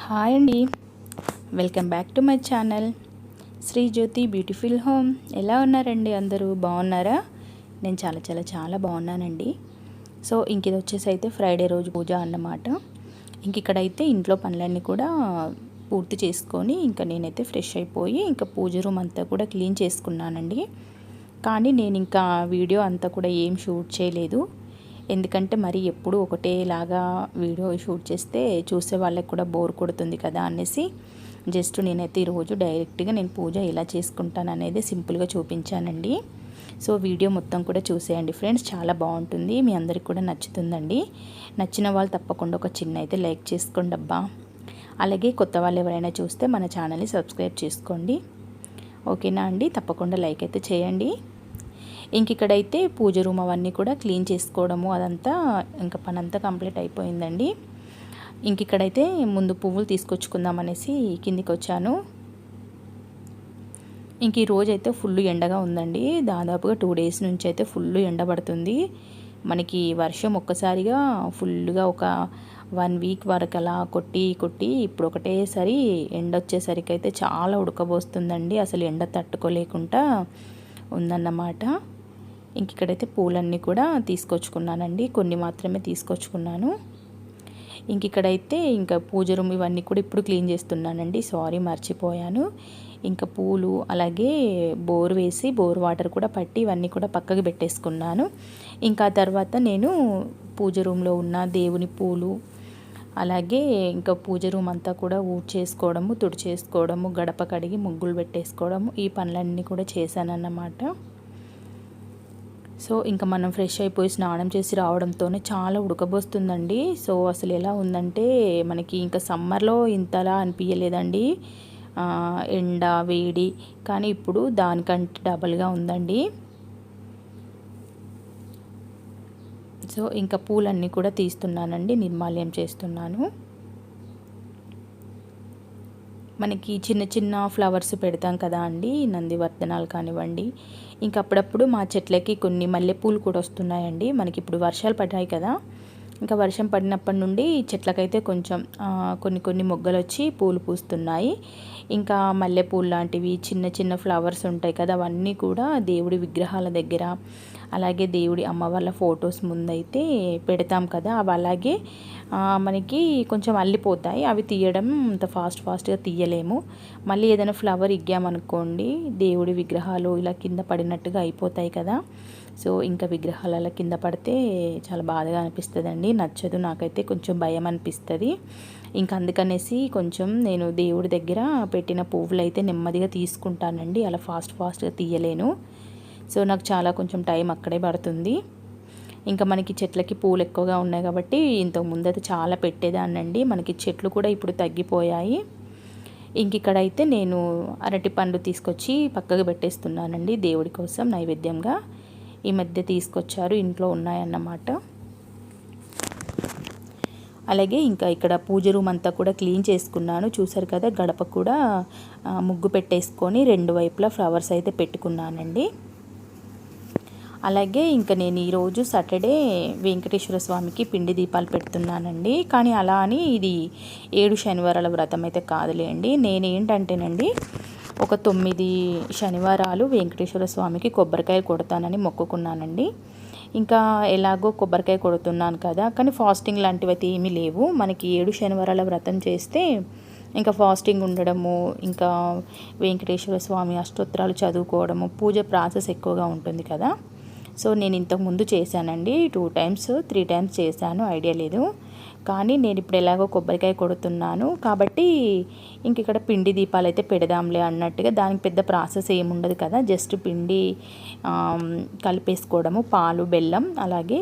Hi అండి, welcome back to my channel Sri Jyothi beautiful home. ఎలా ఉన్నారండి? అందరూ బాగున్నారా? నేను చాలా బాగున్నానండి. సో ఇది వచ్చేసి అయితే ఫ్రైడే రోజు పూజ అన్నమాట. ఇక్కడైతే ఇంట్లో పనులన్నీ కూడా పూర్తి చేసుకొని నేనైతే ఫ్రెష్ అయిపోయి పూజ రూమ్ అంతా కూడా క్లీన్ చేసుకున్నానండి. కానీ నేను వీడియో అంతా కూడా ఏం షూట్ చేయలేదు. ఎందుకంటే మరి ఎప్పుడు ఒకటేలాగా వీడియో షూట్ చేస్తే చూసే వాళ్ళకి కూడా బోర్ కొడుతుంది కదా అనేసి జస్ట్ నేనైతే ఈరోజు డైరెక్ట్గా నేను పూజ ఎలా చేసుకుంటాను అనేది సింపుల్గా చూపించానండి. సో వీడియో మొత్తం కూడా చూసేయండి ఫ్రెండ్స్, చాలా బాగుంటుంది, మీ అందరికి కూడా నచ్చుతుందండి. నచ్చిన వాళ్ళు తప్పకుండా ఒక చిన్న అయితే లైక్ చేసుకోండి అబ్బా. అలాగే కొత్త వాళ్ళు ఎవరైనా చూస్తే మన ఛానల్ని సబ్స్క్రైబ్ చేసుకోండి, ఓకేనా అండి? తప్పకుండా లైక్ అయితే చేయండి. ఇక్కడైతే పూజ రూమ్ అవన్నీ కూడా క్లీన్ చేసుకోవడము అదంతా పని అంతా కంప్లీట్ అయిపోయిందండి. ఇక్కడైతే ముందు పువ్వులు తీసుకొచ్చుకుందాం అనేసి కిందికి వచ్చాను. ఈ రోజు అయితే ఫుల్ ఎండగా ఉందండి. దాదాపుగా 2 డేస్ నుంచి అయితే ఫుల్ ఎండ పడుతుంది. మనకి వర్షం ఒక్కసారిగా ఫుల్గా ఒక 1 వీక్ వరకు అలా కొట్టి ఇప్పుడు ఒకటేసారి ఎండ వచ్చేసరికి అయితే చాలా ఉడకబోస్తుందండి. అసలు ఎండ తట్టుకోలేకుండా ఉందన్నమాట. ఇక్కడైతే పూలన్నీ కూడా తీసుకొచ్చుకున్నానండి, కొన్ని మాత్రమే తీసుకొచ్చుకున్నాను. ఇక్కడైతే పూజ రూమ్ ఇవన్నీ కూడా ఇప్పుడు క్లీన్ చేస్తున్నానండి. సారీ మర్చిపోయాను. పూలు అలాగే బోర్ వేసి బోర్ వాటర్ కూడా పట్టి ఇవన్నీ కూడా పక్కకు పెట్టేసుకున్నాను. తర్వాత నేను పూజ రూమ్లో ఉన్న దేవుని పూలు అలాగే పూజ రూమ్ అంతా కూడా ఊడ్చేసుకోవడము, తుడిచేసుకోవడము, గడప కడిగి ముగ్గులు పెట్టేసుకోవడము, ఈ పనులన్నీ కూడా చేశానన్నమాట. సో మనం ఫ్రెష్ అయిపోయి స్నానం చేసి రావడంతోనే చాలా ఉడకబోస్తుందండి. సో అసలు ఎలా ఉందంటే మనకి సమ్మర్లో ఇంతలా అనిపించలేదండి ఎండ వేడి, కానీ ఇప్పుడు దానికంటే డబల్గా ఉందండి. సో పూలన్నీ కూడా తీస్తున్నానండి, నిర్మాల్యం చేస్తున్నాను. మనకి చిన్న చిన్న ఫ్లవర్స్ పెడతాం కదా అండి, నందివర్ధనాలు కానివ్వండి. అప్పుడప్పుడు మా చెట్లకి కొన్ని మల్లెపూలు కూడా వస్తున్నాయండి. మనకి ఇప్పుడు వర్షాలు పడ్డాయి కదా, వర్షం పడినప్పటి నుండి చెట్లకైతే కొంచెం కొన్ని మొగ్గలు వచ్చి పూలు పూస్తున్నాయి. మల్లెపూలు లాంటివి చిన్న చిన్న ఫ్లవర్స్ ఉంటాయి కదా, అవన్నీ కూడా దేవుడి విగ్రహాల దగ్గర అలాగే దేవుడి అమ్మవార్ల ఫొటోస్ ముందైతే పెడతాం కదా, అవి అలాగే మనకి కొంచెం అల్లిపోతాయి. అవి తీయడం అంత ఫాస్ట్గా తీయలేము. మళ్ళీ ఏదైనా ఫ్లవర్ ఇగ్గామనుకోండి, దేవుడి విగ్రహాలు ఇలా కింద పడినట్టుగా అయిపోతాయి కదా. సో విగ్రహాలు అలా కింద పడితే చాలా బాధగా అనిపిస్తుందండి, నచ్చదు, నాకైతే కొంచెం భయం అనిపిస్తుంది. అందుకనేసి కొంచెం నేను దేవుడి దగ్గర పెట్టిన పువ్వులు అయితే నెమ్మదిగా తీసుకుంటానండి, అలా ఫాస్ట్గా తీయలేను. సో నాకు చాలా కొంచెం టైం అక్కడే పడుతుంది. మనకి చెట్లకి పూలు ఎక్కువగా ఉన్నాయి కాబట్టి ఇంతకుముందు అయితే చాలా పెట్టేదాన్నండి. మనకి చెట్లు కూడా ఇప్పుడు తగ్గిపోయాయి. ఇక్కడైతే నేను అరటి పండు తీసుకొచ్చి పక్కకు పెట్టేస్తున్నానండి, దేవుడి కోసం నైవేద్యంగా. ఈ మధ్య తీసుకొచ్చారు, ఇంట్లో ఉన్నాయన్నమాట. అలాగే ఇక్కడ పూజ రూమ్ అంతా కూడా క్లీన్ చేసుకున్నాను. చూసారు కదా, గడప కూడా ముగ్గు పెట్టేసుకొని 2 వైపులా ఫ్లవర్స్ అయితే పెట్టుకున్నానండి. అలాగే నేను ఈరోజు సాటర్డే వెంకటేశ్వర స్వామికి పిండి దీపాలు పెడుతున్నానండి. కానీ అలా అని ఇది 7 శనివారాల వ్రతం అయితే కాదులేండి. నేనేంటంటేనండి ఒక 9 శనివారాలు వెంకటేశ్వర స్వామికి కొబ్బరికాయ కొడతానని మొక్కుకున్నానండి. ఎలాగో కొబ్బరికాయ కొడుతున్నాను కదా, కానీ ఫాస్టింగ్ లాంటివి అయితే ఏమీ లేవు. మనకి 7 శనివారాల వ్రతం చేస్తే ఫాస్టింగ్ ఉండడము, వెంకటేశ్వర స్వామి అష్టోత్తరాలు చదువుకోవడము, పూజ ప్రాసెస్ ఎక్కువగా ఉంటుంది కదా. సో నేను ఇంతకుముందు చేశానండి, 2 times 3 times చేశాను, ఐడియా లేదు. కానీ నేను ఇప్పుడు ఎలాగో కొబ్బరికాయ కొడుతున్నాను కాబట్టి ఇక్కడ పిండి దీపాలు అయితే పెడదాంలే అన్నట్టుగా, దానికి పెద్ద ప్రాసెస్ ఏముండదు కదా, జస్ట్ పిండి కలిపేసుకోవడము, పాలు బెల్లం అలాగే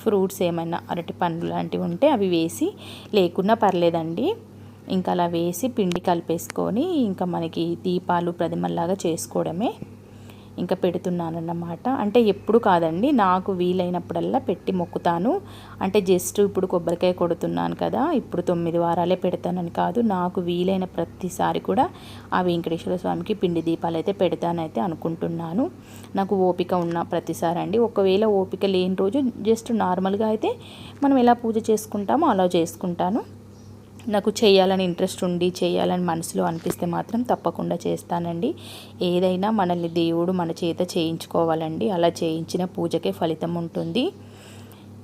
ఫ్రూట్స్ ఏమైనా అరటి పండ్లు లాంటివి ఉంటే అవి వేసి, లేకున్నా పర్లేదండి. అలా వేసి పిండి కలిపేసుకొని మనకి దీపాలు ప్రతిమల్లాగా చేసుకోవడమే. పెడుతున్నానన్నమాట. అంటే ఎప్పుడు కాదండి, నాకు వీలైనప్పుడల్లా పెట్టి మొక్కుతాను. అంటే జస్ట్ ఇప్పుడు కొబ్బరికాయ కొడుతున్నాను కదా, ఇప్పుడు 9 వారాలే పెడతానని కాదు, నాకు వీలైన ప్రతిసారి కూడా ఆ వెంకటేశ్వర స్వామికి పిండి దీపాలు అయితే పెడతానైతే అనుకుంటున్నాను. నాకు ఓపిక ఉన్న ప్రతిసారి అండి. ఒకవేళ ఓపిక లేని రోజు జస్ట్ నార్మల్గా అయితే మనం ఎలా పూజ చేసుకుంటామో అలా చేసుకుంటాను. నాకు చేయాలని ఇంట్రెస్ట్ ఉండి చేయాలని మనసులో అనిపిస్తే మాత్రం తప్పకుండా చేస్తానండి. ఏదైనా మనల్ని దేవుడు మన చేత చేయించుకోవాలండి. అలా చేయించిన పూజకే ఫలితం ఉంటుంది.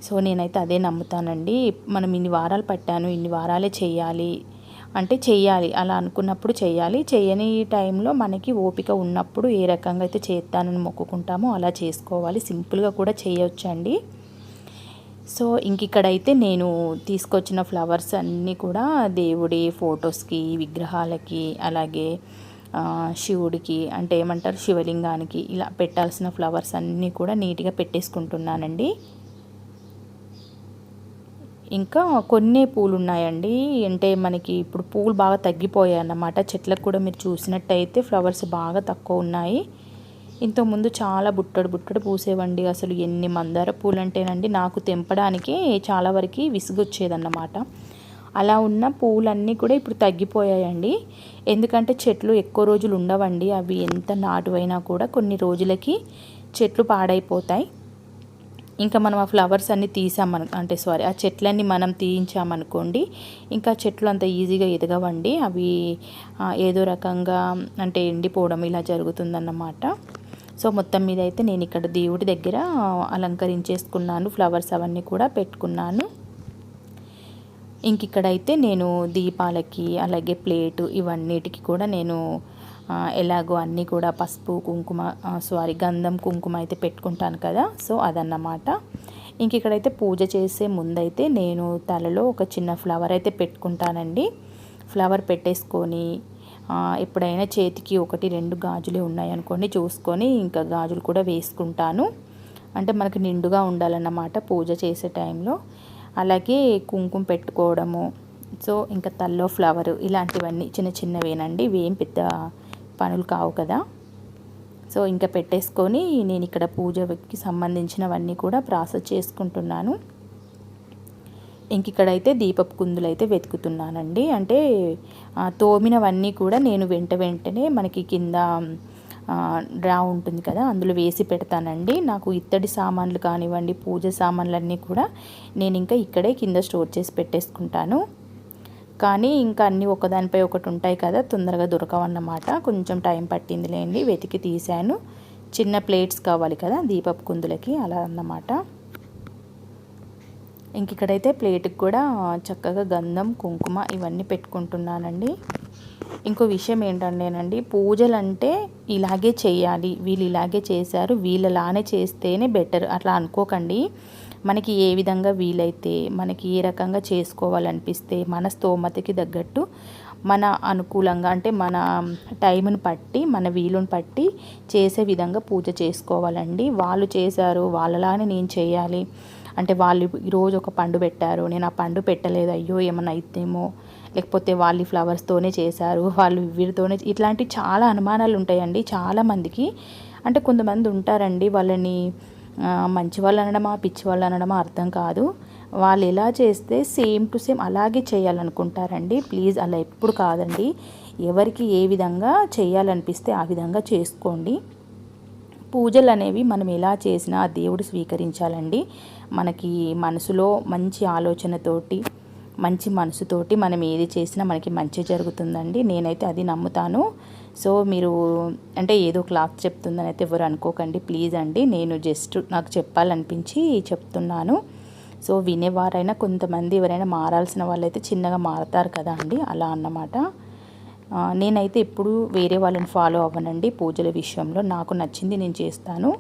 సో నేనైతే అదే నమ్ముతానండి. మనం ఇన్ని వారాలు పట్టాను, ఇన్ని వారాలే చేయాలి అంటే చెయ్యాలి. అలా అనుకున్నప్పుడు చెయ్యాలి. చేయని టైంలో మనకి ఓపిక ఉన్నప్పుడు ఏ రకంగా అయితే చేస్తానని మొక్కుకుంటామో అలా చేసుకోవాలి. సింపుల్గా కూడా చేయొచ్చండి. సో ఇక్కడైతే నేను తీసుకొచ్చిన ఫ్లవర్స్ అన్నీ కూడా దేవుడి ఫొటోస్కి, విగ్రహాలకి, అలాగే శివుడికి అంటే ఏమంటారు శివలింగానికి ఇలా పెట్టాల్సిన ఫ్లవర్స్ అన్నీ కూడా నీట్గా పెట్టేసుకుంటున్నానండి. ఇంకా కొన్ని పూలు ఉన్నాయండి. అంటే మనకి ఇప్పుడు పూలు బాగా తగ్గిపోయాయి అన్నమాట. చెట్లకు కూడా మీరు చూసినట్టయితే ఫ్లవర్స్ బాగా తక్కువ ఉన్నాయి. ఇంతకుముందు చాలా బుట్టడు పూసేవండి. అసలు ఎన్ని మందార పూలు అంటేనండి నాకు తెంపడానికి చాలా వరకు విసుగొచ్చేదన్నమాట. అలా ఉన్న పూలన్నీ కూడా ఇప్పుడు తగ్గిపోయాయండి. ఎందుకంటే చెట్లు ఎక్కువ రోజులు ఉండవండి. అవి ఎంత నాటువైనా కూడా కొన్ని రోజులకి చెట్లు పాడైపోతాయి. ఇంకా మనం ఆ ఫ్లవర్స్ అన్నీ ఆ చెట్లన్నీ మనం తీయించామనుకోండి, ఇంకా చెట్లు అంత ఈజీగా ఎదగవండి. అవి ఏదో రకంగా అంటే ఎండిపోవడం ఇలా జరుగుతుందన్నమాట. సో మొత్తం మీద అయితే నేను ఇక్కడ దేవుడి దగ్గర అలంకరించేసుకున్నాను. ఫ్లవర్స్ అవన్నీ కూడా పెట్టుకున్నాను. ఇక్కడైతే నేను దీపాలకి అలాగే ప్లేటు ఇవన్నిటికి కూడా నేను ఎలాగో అన్నీ కూడా పసుపు కుంకుమ గంధం కుంకుమ అయితే పెట్టుకుంటాను కదా. సో అదన్నమాట. ఇక్కడైతే పూజ చేసే ముందైతే నేను తలలో ఒక చిన్న ఫ్లవర్ అయితే పెట్టుకుంటానండి. ఫ్లవర్ పెట్టేసుకొని ఎప్పుడైనా చేతికి 1-2 గాజులే ఉన్నాయనుకోండి చూసుకొని ఇంకా గాజులు కూడా వేసుకుంటాను. అంటే మనకి నిండుగా ఉండాలన్నమాట పూజ చేసే టైంలో. అలాగే కుంకుమ పెట్టుకోవడము, సో ఇంకా తల్లో ఫ్లవర్ ఇలాంటివన్నీ చిన్నవేనండి. ఇవేం పెద్ద పనులు కావు కదా. సో ఇంకా పెట్టేసుకొని నేను ఇక్కడ పూజకి సంబంధించినవన్నీ కూడా ప్రాసెస్ చేసుకుంటున్నాను. ఇక్కడైతే దీపపు కుందులు అయితే వెతుకుతున్నానండి. అంటే తోమినవన్నీ కూడా నేను వెంటనే మనకి కింద డ్రా ఉంటుంది కదా అందులో వేసి పెడతానండి. నాకు ఇత్తడి సామాన్లు కానివ్వండి, పూజ సామాన్లన్నీ కూడా నేను ఇక్కడే కింద స్టోర్ చేసి పెట్టేసుకుంటాను. కానీ ఇంకా అన్నీ ఒకదానిపై ఒకటి ఉంటాయి కదా, తొందరగా దొరకవన్నమాట. కొంచెం టైం పట్టిందిలేండి, వెతికి తీశాను. చిన్న ప్లేట్స్ కావాలి కదా దీపపు కుందులకి, అలా అన్నమాట. ఇక్కడైతే ప్లేట్కి కూడా చక్కగా గంధం కుంకుమ ఇవన్నీ పెట్టుకుంటున్నానండి. ఇంకో విషయం ఏంటంటేనండి, పూజలు అంటే ఇలాగే చేయాలి, వీళ్ళు ఇలాగే చేశారు, వీళ్ళలానే చేస్తేనే బెటర్ అట్లా అనుకోకండి. మనకి ఏ విధంగా వీలైతే, మనకి ఏ రకంగా చేసుకోవాలనిపిస్తే, మన స్తోమతకి తగ్గట్టు మన అనుకూలంగా అంటే మన టైంని బట్టి మన వీలుని బట్టి చేసే విధంగా పూజ చేసుకోవాలండి. వాళ్ళు చేశారు వాళ్ళలానే నేను చేయాలి అంటే, వాళ్ళు ఈరోజు ఒక పండు పెట్టారు, నేను ఆ పండు పెట్టలేదు, అయ్యో ఏమన్నా అయితేమో, లేకపోతే వాళ్ళు ఫ్లవర్స్తోనే చేశారు, వాళ్ళు వీరితోనే, ఇట్లాంటి చాలా అనుమానాలు ఉంటాయండి చాలామందికి. అంటే కొంతమంది ఉంటారండి, వాళ్ళని మంచి వాళ్ళు అనడమా పిచ్చి వాళ్ళు అనడమా అర్థం కాదు. వాళ్ళు ఎలా చేస్తే సేమ్ టు సేమ్ అలాగే చేయాలనుకుంటారండి. ప్లీజ్ అలా ఎప్పుడు కాదండి. ఎవరికి ఏ విధంగా చేయాలనిపిస్తే ఆ విధంగా చేసుకోండి. పూజలు అనేవి మనం ఎలా చేసినా ఆ దేవుడు స్వీకరించాలండి. మనకి మనసులో మంచి ఆలోచనతోటి, మంచి మనసుతోటి మనం ఏది చేసినా మనకి మంచి జరుగుతుందండి. నేనైతే అది నమ్ముతాను. సో మీరు అంటే ఏదో క్లాస్ చెప్తుందని అయితే ఎవరు అనుకోకండి ప్లీజ్ అండి. నేను జస్ట్ నాకు చెప్పాలనిపించి చెప్తున్నాను. సో వినేవారైనా కొంతమంది ఎవరైనా మారాల్సిన వాళ్ళైతే చిన్నగా మారతారు కదా అండి, అలా అన్నమాట. నేనైతే ఎప్పుడు వేరే వాళ్ళని ఫాలో అవ్వనండి పూజల విషయంలో. నాకు నచ్చింది నేను చేస్తాను.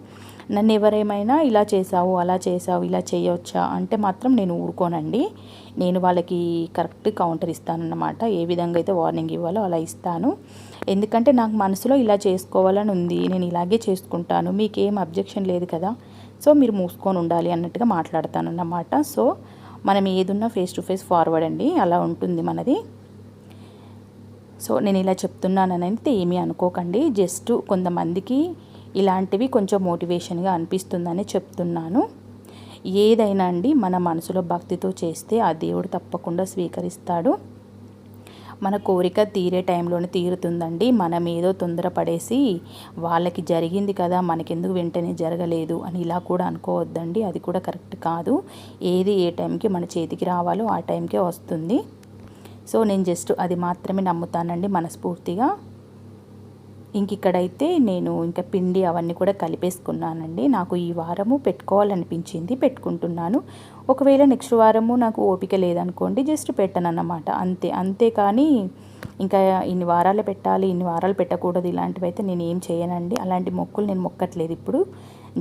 నన్ను ఎవరేమైనా ఇలా చేసావు, అలా చేసావు, ఇలా చేయవచ్చా అంటే మాత్రం నేను ఊరుకోనండి. నేను వాళ్ళకి కరెక్ట్ కౌంటర్ ఇస్తానన్నమాట. ఏ విధంగా అయితే వార్నింగ్ ఇవ్వాలో అలా ఇస్తాను. ఎందుకంటే నాకు మనసులో ఇలా చేసుకోవాలని ఉంది, నేను ఇలాగే చేసుకుంటాను, మీకేం అబ్జెక్షన్ లేదు కదా, సో మీరు మూసుకొని ఉండాలి అన్నట్టుగా మాట్లాడతానన్నమాట. సో మనం ఏదున్నా ఫేస్ టు ఫేస్ ఫార్వర్డ్ అండి, అలా ఉంటుంది మనది. సో నేను ఇలా చెప్తున్నానని అయితే ఏమీ అనుకోకండి. జస్ట్ కొంతమందికి ఇలాంటివి కొంచెం మోటివేషన్గా అనిపిస్తుందని చెప్తున్నాను. ఏదైనా అండి మన మనసులో భక్తితో చేస్తే ఆ దేవుడు తప్పకుండా స్వీకరిస్తాడు. మన కోరిక తీరే టైంలోనే తీరుతుందండి. మనం ఏదో తొందరపడేసి వాళ్ళకి జరిగింది కదా మనకెందుకు వెంటనే జరగలేదు అని ఇలా కూడా అనుకోవద్దండి. అది కూడా కరెక్ట్ కాదు. ఏది ఏ టైంకి మన చేతికి రావాలో ఆ టైంకే వస్తుంది. సో నేను జస్ట్ అది మాత్రమే నమ్ముతానండి మనస్ఫూర్తిగా. ఇక్కడైతే నేను ఇంకా పిండి అవన్నీ కూడా కలిపేసుకున్నానండి. నాకు ఈ వారము పెట్టుకోవాలనిపించింది, పెట్టుకుంటున్నాను. ఒకవేళ నెక్స్ట్ వారము నాకు ఓపిక లేదనుకోండి జస్ట్ పెట్టనన్నమాట అంతే. కానీ ఇంకా ఇన్ని వారాలు పెట్టాలి, ఇన్ని వారాలు పెట్టకూడదు ఇలాంటివి అయితే నేను ఏం చేయనండి. అలాంటి మొక్కులు నేను మొక్కట్లేదు ఇప్పుడు.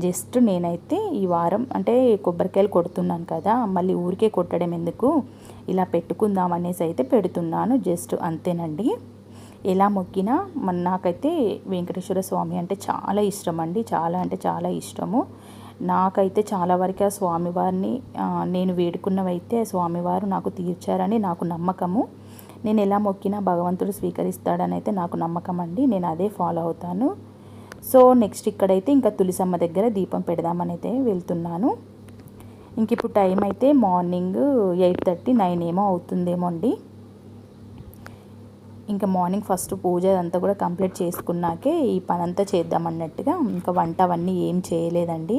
జస్ట్ నేనైతే ఈ వారం అంటే కొబ్బరికాయలు కొడుతున్నాను కదా, మళ్ళీ ఊరికే కొట్టడం ఎందుకు, ఇలా పెట్టుకుందాం అనేసి అయితే పెడుతున్నాను. జస్ట్ అంతేనండి. ఎలా మొక్కినా నాకైతే వెంకటేశ్వర స్వామి అంటే చాలా ఇష్టం అండి. చాలా అంటే చాలా ఇష్టము. నాకైతే చాలా వరకు ఆ స్వామివారిని నేను వేడుకున్నవైతే స్వామివారు నాకు తీర్చారని నాకు నమ్మకము. నేను ఎలా మొక్కినా భగవంతుడు స్వీకరిస్తాడని అయితే నాకు నమ్మకం అండి. నేను అదే ఫాలో అవుతాను. సో నెక్స్ట్ ఇక్కడైతే ఇంకా తులసమ్మ దగ్గర దీపం పెడదామని అయితే వెళ్తున్నాను. ఇప్పుడు టైం అయితే మార్నింగ్ 8:30, 9 ఏమో అవుతుందేమో అండి. ఇంకా మార్నింగ్ ఫస్ట్ పూజ అంతా కూడా కంప్లీట్ చేసుకున్నాకే ఈ పని అంతా చేద్దామన్నట్టుగా ఇంకా వంట అవన్నీ ఏం చేయలేదండి.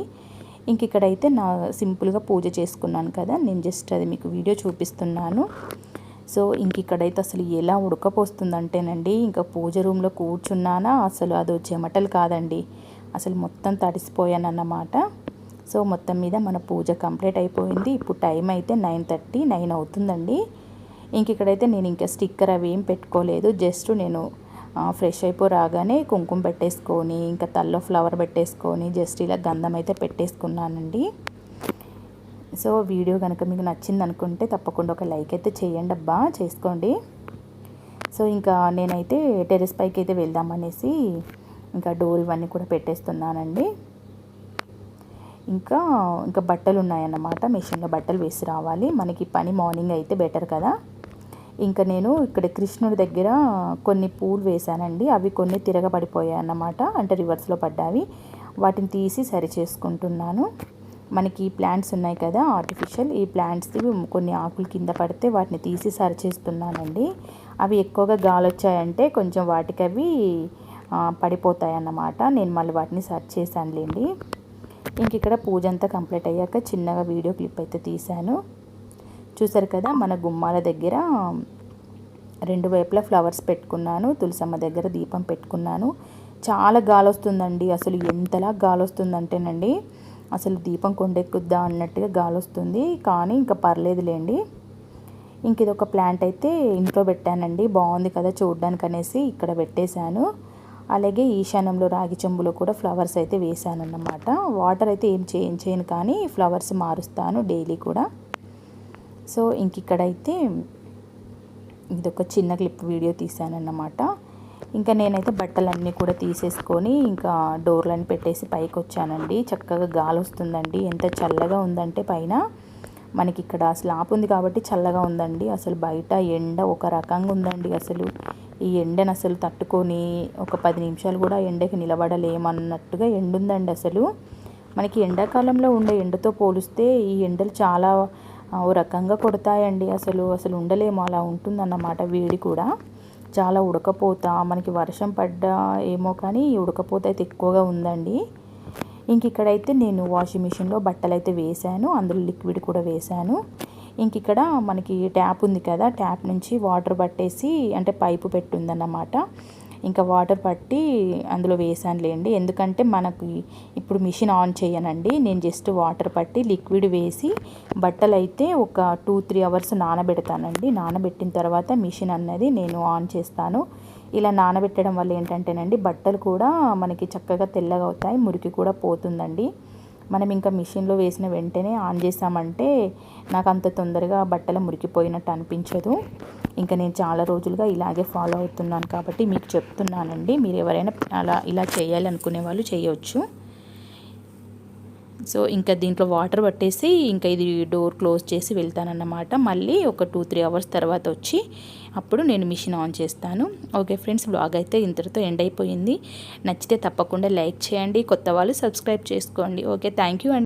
ఇక్కడైతే నా సింపుల్గా పూజ చేసుకున్నాను కదా, నేను జస్ట్ అది మీకు వీడియో చూపిస్తున్నాను. సో ఇక్కడైతే అసలు ఎలా ఉడకపోస్తుందంటేనండి, ఇంకా పూజ రూమ్లో కూర్చున్నానా అసలు అదో చెమటలు కాదండి, అసలు మొత్తం తడిసిపోయానన్నమాట. సో మొత్తం మీద మన పూజ కంప్లీట్ అయిపోయింది. ఇప్పుడు టైం అయితే 9:30, 9 అవుతుందండి. ఇక్కడైతే నేను ఇంకా స్టిక్కర్ అవి ఏం పెట్టుకోలేదు. జస్ట్ నేను ఫ్రెష్ అయిపో రాగానే కుంకుమ పెట్టేసుకొని ఇంకా తల్లో ఫ్లవర్ పెట్టేసుకొని జస్ట్ ఇలా గంధం అయితే పెట్టేసుకున్నానండి. సో వీడియో కనుక మీకు నచ్చింది అనుకుంటే తప్పకుండా ఒక లైక్ అయితే చేయండి అబ్బా, చేసుకోండి. సో ఇంకా నేనైతే టెర్రస్ పైకి అయితే వెళ్దామనేసి ఇంకా డోర్ ఇవన్నీ కూడా పెట్టేస్తున్నానండి. ఇంకా బట్టలు ఉన్నాయన్నమాట, మిషన్లో బట్టలు వేసి రావాలి. మనకి పని మార్నింగ్ అయితే బెటర్ కదా. ఇంకా నేను ఇక్కడ కృష్ణుడి దగ్గర కొన్ని పూలు వేశానండి. అవి కొన్ని తిరగబడిపోయాయి అన్నమాట, అంటే రివర్స్లో పడ్డావి. వాటిని తీసి సరి చేసుకుంటున్నాను. మనకి ప్లాంట్స్ ఉన్నాయి కదా ఆర్టిఫిషియల్, ఈ ప్లాంట్స్కి కొన్ని ఆకులు కింద పడితే వాటిని తీసి సరి చేస్తున్నానండి. అవి ఎక్కువగా గాలి వచ్చాయంటే కొంచెం వాటికి అవి పడిపోతాయి అన్నమాట. నేను మళ్ళీ వాటిని సరి చేశానులేండి. ఇక్కడ పూజ అంతా కంప్లీట్ అయ్యాక చిన్నగా వీడియో క్లిప్ అయితే తీశాను. చూసారు కదా, మన గుమ్మాల దగ్గర 2 వైపులా ఫ్లవర్స్ పెట్టుకున్నాను. తులసమ్మ దగ్గర దీపం పెట్టుకున్నాను. చాలా గాలి వస్తుందండి, అసలు ఎంతలా గాలి వస్తుందంటేనండి అసలు దీపం కొండెక్కుద్దా అన్నట్టుగా గాలి వస్తుంది. కానీ ఇంకా పర్లేదులేండి. ఇది ఒక ప్లాంట్ అయితే ఇంట్లో పెట్టానండి, బాగుంది కదా చూడడానికి అనేసి ఇక్కడ పెట్టేశాను. అలాగే ఈశాన్యంలో రాగి చెంబులో కూడా ఫ్లవర్స్ అయితే వేసాను అన్నమాట. వాటర్ అయితే ఏం చేయను కానీ ఫ్లవర్స్ మారుస్తాను డైలీ కూడా. సో ఇక్కడైతే ఇదొక చిన్న క్లిప్ వీడియో తీసానన్నమాట. నేనైతే బట్టలన్నీ కూడా తీసేసుకొని ఇంకా డోర్లను పెట్టేసి పైకి వచ్చానండి. చక్కగా గాలి వస్తుందండి, ఎంత చల్లగా ఉందంటే పైన మనకి ఇక్కడ స్లాబ్ ఉంది కాబట్టి చల్లగా ఉందండి. అసలు బయట ఎండ ఒక రకంగా ఉందండి. అసలు ఈ ఎండను అసలు తట్టుకొని ఒక 10 నిమిషాలు కూడా ఎండకి నిలబడలేమన్నట్టుగా ఎండ ఉందండి. అసలు మనకి ఎండాకాలంలో ఉండే ఎండతో పోలిస్తే ఈ ఎండలు చాలా ఓ రకంగా కొడతాయండి. అసలు ఉండలేము, అలా ఉంటుందన్నమాట. వేడి కూడా చాలా ఉడకపోత, మనకి వర్షం పడ్డా ఏమో కానీ ఉడకపోత అయితే ఎక్కువగా ఉందండి. ఇక్కడైతే నేను వాషింగ్ మిషన్లో బట్టలు అయితే వేసాను, అందులో లిక్విడ్ కూడా వేసాను. ఇక్కడ మనకి ట్యాప్ ఉంది కదా, ట్యాప్ నుంచి వాటర్ పట్టేసి అంటే పైపు పెట్టుందన్నమాట. వాటర్ పట్టి అందులో వేసానులేండి. ఎందుకంటే మనకి ఇప్పుడు మిషన్ ఆన్ చేయనండి, నేను జస్ట్ వాటర్ పట్టి లిక్విడ్ వేసి బట్టలు అయితే ఒక 2-3 అవర్స్ నానబెడతానండి. నానబెట్టిన తర్వాత మిషన్ అన్నది నేను ఆన్ చేస్తాను. ఇలా నానబెట్టడం వల్ల ఏంటంటేనండి బట్టలు కూడా మనకి చక్కగా తెల్లగా అవుతాయి, మురికి కూడా పోతుందండి. మనం ఇంకా మిషన్లో వేసిన వెంటనే ఆన్ చేసామంటే నాకు అంత తొందరగా బట్టలు మురికిపోయినట్టు అనిపించదు. నేను చాలా రోజులుగా ఇలాగే ఫాలో అవుతున్నాను కాబట్టి మీకు చెప్తున్నానండి. మీరు ఎవరైనా ఇలా చేయాలనుకునే వాళ్ళు చేయవచ్చు. సో దీంట్లో వాటర్ పట్టేసి ఇది డోర్ క్లోజ్ చేసి వెళ్తానన్నమాట. మళ్ళీ ఒక 2-3 అవర్స్ తర్వాత వచ్చి అప్పుడు నేను మిషన్ ఆన్ చేస్తాను. ఓకే ఫ్రెండ్స్, బ్లాగ్ అయితే ఇంతటితో ఎండ్ అయిపోయింది. నచ్చితే తప్పకుండా లైక్ చేయండి, కొత్త వాళ్ళు సబ్స్క్రైబ్ చేసుకోండి. ఓకే, థ్యాంక్ యూ అండి.